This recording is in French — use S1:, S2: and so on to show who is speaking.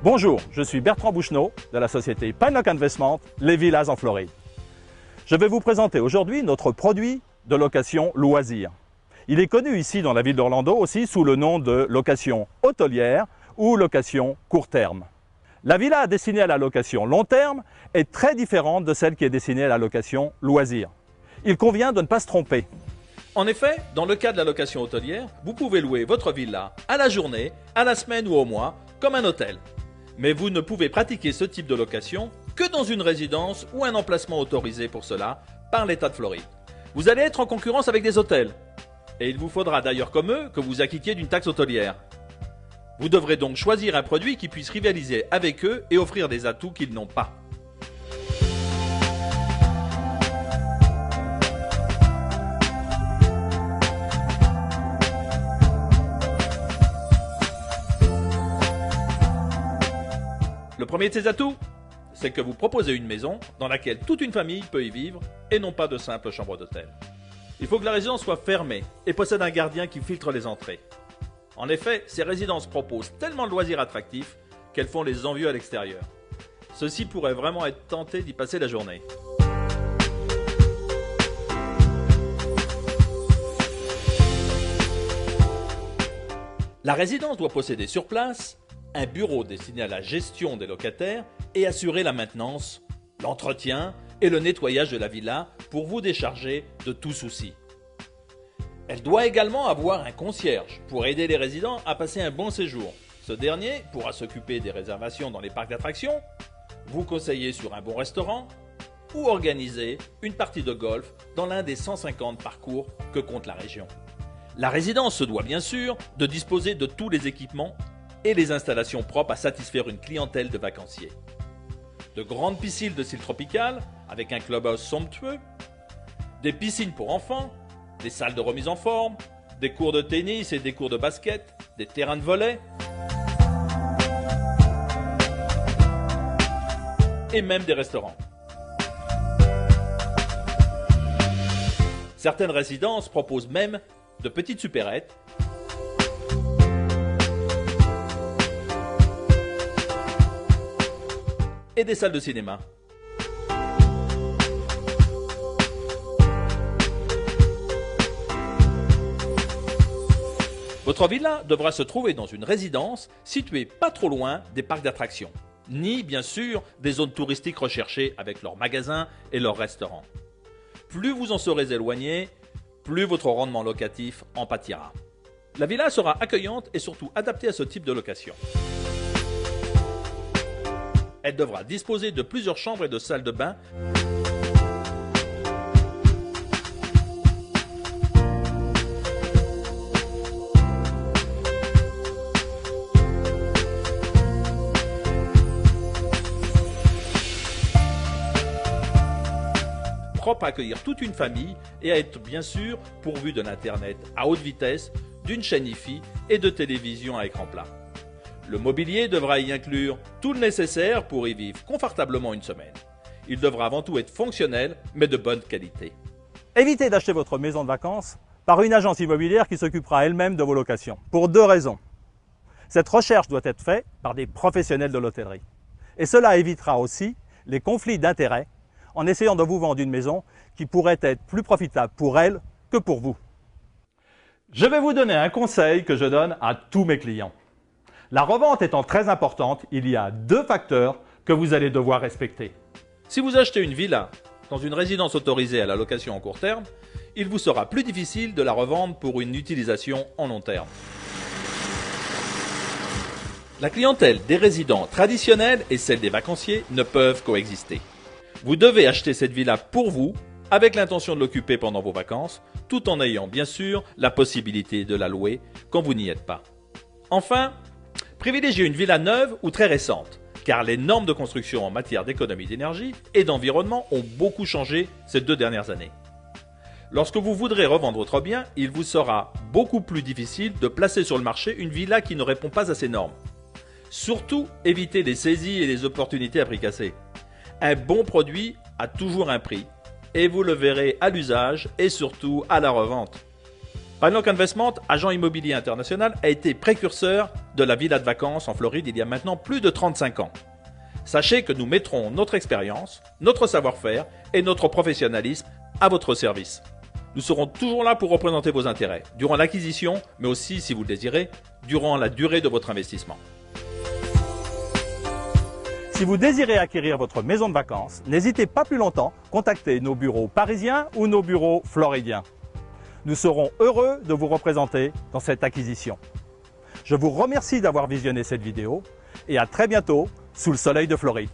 S1: Bonjour, je suis Bertrand Bouchenot de la société Pinelock Investment, les villas en Floride. Je vais vous présenter aujourd'hui notre produit de location loisir. Il est connu ici dans la ville d'Orlando aussi sous le nom de location hôtelière ou location court terme. La villa destinée à la location long terme est très différente de celle qui est destinée à la location loisir. Il convient de ne pas se tromper.
S2: En effet, dans le cas de la location hôtelière, vous pouvez louer votre villa à la journée, à la semaine ou au mois, comme un hôtel. Mais vous ne pouvez pratiquer ce type de location que dans une résidence ou un emplacement autorisé pour cela par l'État de Floride. Vous allez être en concurrence avec des hôtels. Et il vous faudra d'ailleurs comme eux que vous acquittiez d'une taxe hôtelière. Vous devrez donc choisir un produit qui puisse rivaliser avec eux et offrir des atouts qu'ils n'ont pas. Le premier de ces atouts, c'est que vous proposez une maison dans laquelle toute une famille peut y vivre et non pas de simples chambres d'hôtel. Il faut que la résidence soit fermée et possède un gardien qui filtre les entrées. En effet, ces résidences proposent tellement de loisirs attractifs qu'elles font les envieux à l'extérieur. Ceux-ci pourraient vraiment être tentés d'y passer la journée. La résidence doit posséder sur place un bureau destiné à la gestion des locataires et assurer la maintenance, l'entretien et le nettoyage de la villa pour vous décharger de tout souci. Elle doit également avoir un concierge pour aider les résidents à passer un bon séjour. Ce dernier pourra s'occuper des réservations dans les parcs d'attractions, vous conseiller sur un bon restaurant ou organiser une partie de golf dans l'un des 150 parcours que compte la région. La résidence se doit bien sûr de disposer de tous les équipements et les installations propres à satisfaire une clientèle de vacanciers. De grandes piscines de style tropical avec un clubhouse somptueux, des piscines pour enfants, des salles de remise en forme, des cours de tennis et des cours de basket, des terrains de volley et même des restaurants. Certaines résidences proposent même de petites supérettes et des salles de cinéma. Votre villa devra se trouver dans une résidence située pas trop loin des parcs d'attractions, ni bien sûr des zones touristiques recherchées avec leurs magasins et leurs restaurants. Plus vous en serez éloigné, plus votre rendement locatif en pâtira. La villa sera accueillante et surtout adaptée à ce type de location. Elle devra disposer de plusieurs chambres et de salles de bain. Propre à accueillir toute une famille et à être bien sûr pourvu d'un internet à haute vitesse, d'une chaîne Wi-Fi et de télévision à écran plat. Le mobilier devra y inclure tout le nécessaire pour y vivre confortablement une semaine. Il devra avant tout être fonctionnel, mais de bonne qualité.
S1: Évitez d'acheter votre maison de vacances par une agence immobilière qui s'occupera elle-même de vos locations, pour deux raisons. Cette recherche doit être faite par des professionnels de l'hôtellerie. Et cela évitera aussi les conflits d'intérêts en essayant de vous vendre une maison qui pourrait être plus profitable pour elle que pour vous. Je vais vous donner un conseil que je donne à tous mes clients. La revente étant très importante, il y a deux facteurs que vous allez devoir respecter.
S2: Si vous achetez une villa dans une résidence autorisée à la location en court terme, il vous sera plus difficile de la revendre pour une utilisation en long terme. La clientèle des résidents traditionnels et celle des vacanciers ne peuvent coexister. Vous devez acheter cette villa pour vous, avec l'intention de l'occuper pendant vos vacances, tout en ayant bien sûr la possibilité de la louer quand vous n'y êtes pas. Enfin, Privilégiez une villa neuve ou très récente, car les normes de construction en matière d'économie d'énergie et d'environnement ont beaucoup changé ces 2 dernières années. Lorsque vous voudrez revendre votre bien, il vous sera beaucoup plus difficile de placer sur le marché une villa qui ne répond pas à ces normes. Surtout, évitez les saisies et les opportunités à prix cassé. Un bon produit a toujours un prix, et vous le verrez à l'usage et surtout à la revente. Pinelock Investment, agent immobilier international, a été précurseur de la villa de vacances en Floride il y a maintenant plus de 35 ans. Sachez que nous mettrons notre expérience, notre savoir-faire et notre professionnalisme à votre service. Nous serons toujours là pour représenter vos intérêts, durant l'acquisition, mais aussi, si vous le désirez, durant la durée de votre investissement.
S1: Si vous désirez acquérir votre maison de vacances, n'hésitez pas plus longtemps, contactez nos bureaux parisiens ou nos bureaux floridiens. Nous serons heureux de vous représenter dans cette acquisition. Je vous remercie d'avoir visionné cette vidéo et à très bientôt sous le soleil de Floride.